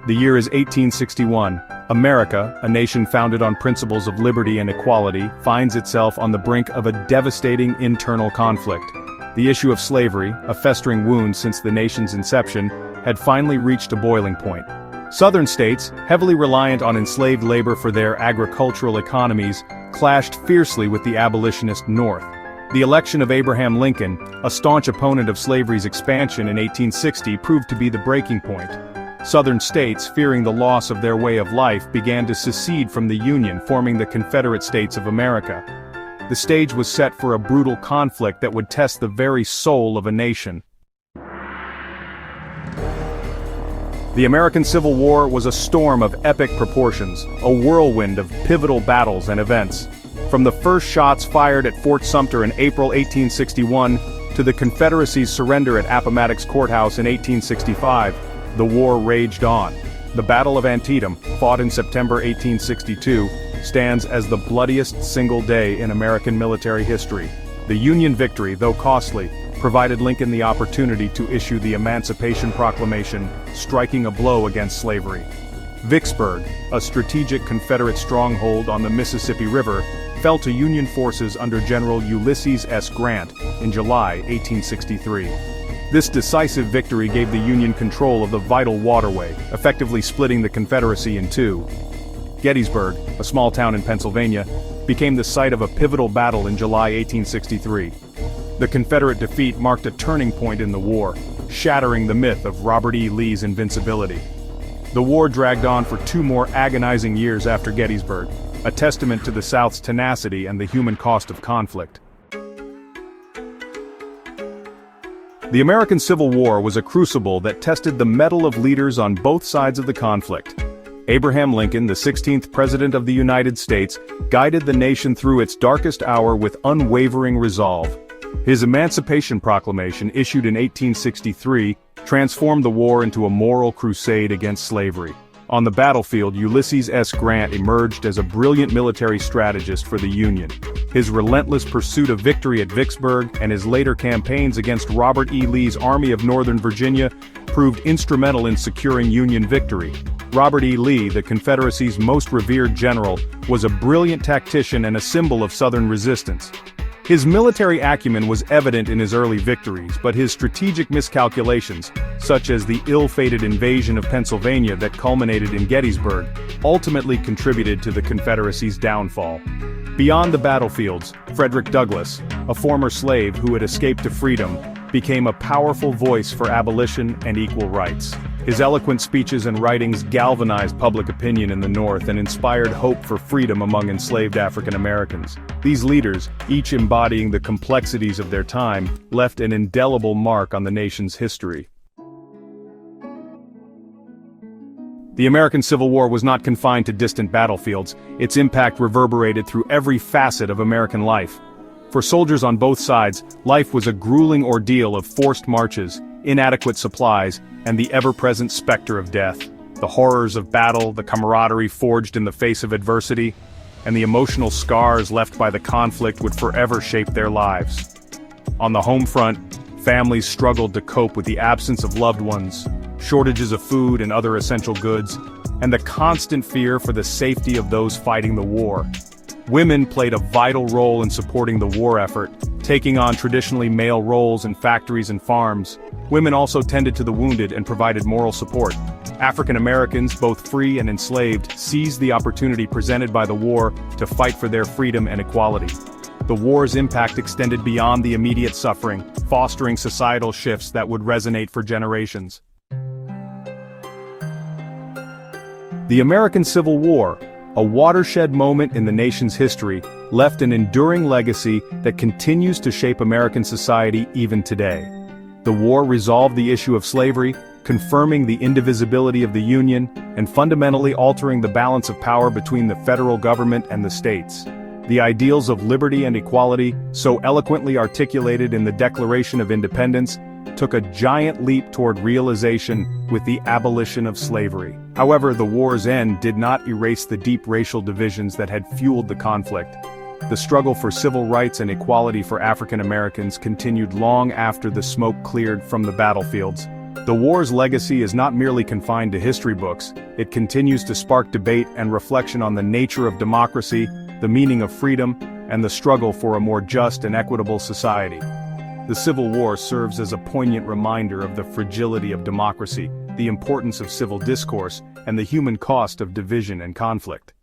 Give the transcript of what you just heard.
The year is 1861. America, a nation founded on principles of liberty and equality, finds itself on the brink of a devastating internal conflict. The issue of slavery, a festering wound since the nation's inception, had finally reached a boiling point. Southern states, heavily reliant on enslaved labor for their agricultural economies, clashed fiercely with the abolitionist North. The election of Abraham Lincoln, a staunch opponent of slavery's expansion in 1860, proved to be the breaking point. Southern states, fearing the loss of their way of life, began to secede from the Union, forming the Confederate States of America. The stage was set for a brutal conflict that would test the very soul of a nation. The American Civil War was a storm of epic proportions, a whirlwind of pivotal battles and events. From the first shots fired at Fort Sumter in April 1861 to the Confederacy's surrender at Appomattox Courthouse in 1865, the war raged on. The Battle of Antietam, fought in September 1862, stands as the bloodiest single day in American military history. The Union victory, though costly, provided Lincoln the opportunity to issue the Emancipation Proclamation, striking a blow against slavery. Vicksburg, a strategic Confederate stronghold on the Mississippi River, fell to Union forces under General Ulysses S. Grant in July 1863. This decisive victory gave the Union control of the vital waterway, effectively splitting the Confederacy in two. Gettysburg, a small town in Pennsylvania, became the site of a pivotal battle in July 1863. The Confederate defeat marked a turning point in the war, shattering the myth of Robert E. Lee's invincibility. The war dragged on for 2 more agonizing years after Gettysburg, a testament to the South's tenacity and the human cost of conflict. The American Civil War was a crucible that tested the mettle of leaders on both sides of the conflict. Abraham Lincoln, the 16th President of the United States, guided the nation through its darkest hour with unwavering resolve. His Emancipation Proclamation, issued in 1863, transformed the war into a moral crusade against slavery. On the battlefield, Ulysses S. Grant emerged as a brilliant military strategist for the Union. His relentless pursuit of victory at Vicksburg and his later campaigns against Robert E. Lee's Army of Northern Virginia proved instrumental in securing Union victory. Robert E. Lee, the Confederacy's most revered general, was a brilliant tactician and a symbol of Southern resistance. His military acumen was evident in his early victories, but his strategic miscalculations, such as the ill-fated invasion of Pennsylvania that culminated in Gettysburg, ultimately contributed to the Confederacy's downfall. Beyond the battlefields, Frederick Douglass, a former slave who had escaped to freedom, became a powerful voice for abolition and equal rights. His eloquent speeches and writings galvanized public opinion in the North and inspired hope for freedom among enslaved African Americans. These leaders, each embodying the complexities of their time, left an indelible mark on the nation's history. The American Civil War was not confined to distant battlefields. Its impact reverberated through every facet of American life. For soldiers on both sides, life was a grueling ordeal of forced marches, inadequate supplies, and the ever-present specter of death. The horrors of battle, the camaraderie forged in the face of adversity, and the emotional scars left by the conflict would forever shape their lives. On the home front, families struggled to cope with the absence of loved ones, shortages of food and other essential goods, and the constant fear for the safety of those fighting the war. Women played a vital role in supporting the war effort, taking on traditionally male roles in factories and farms. Women also tended to the wounded and provided moral support. African Americans, both free and enslaved, seized the opportunity presented by the war to fight for their freedom and equality. The war's impact extended beyond the immediate suffering, fostering societal shifts that would resonate for generations. The American Civil War, a watershed moment in the nation's history, left an enduring legacy that continues to shape American society even today. The war resolved the issue of slavery, confirming the indivisibility of the Union, and fundamentally altering the balance of power between the federal government and the states. The ideals of liberty and equality, so eloquently articulated in the Declaration of Independence, took a giant leap toward realization with the abolition of slavery. However, the war's end did not erase the deep racial divisions that had fueled the conflict. The struggle for civil rights and equality for African Americans continued long after the smoke cleared from the battlefields. The war's legacy is not merely confined to history books, it continues to spark debate and reflection on the nature of democracy, the meaning of freedom, and the struggle for a more just and equitable society. The Civil War serves as a poignant reminder of the fragility of democracy, the importance of civil discourse, and the human cost of division and conflict.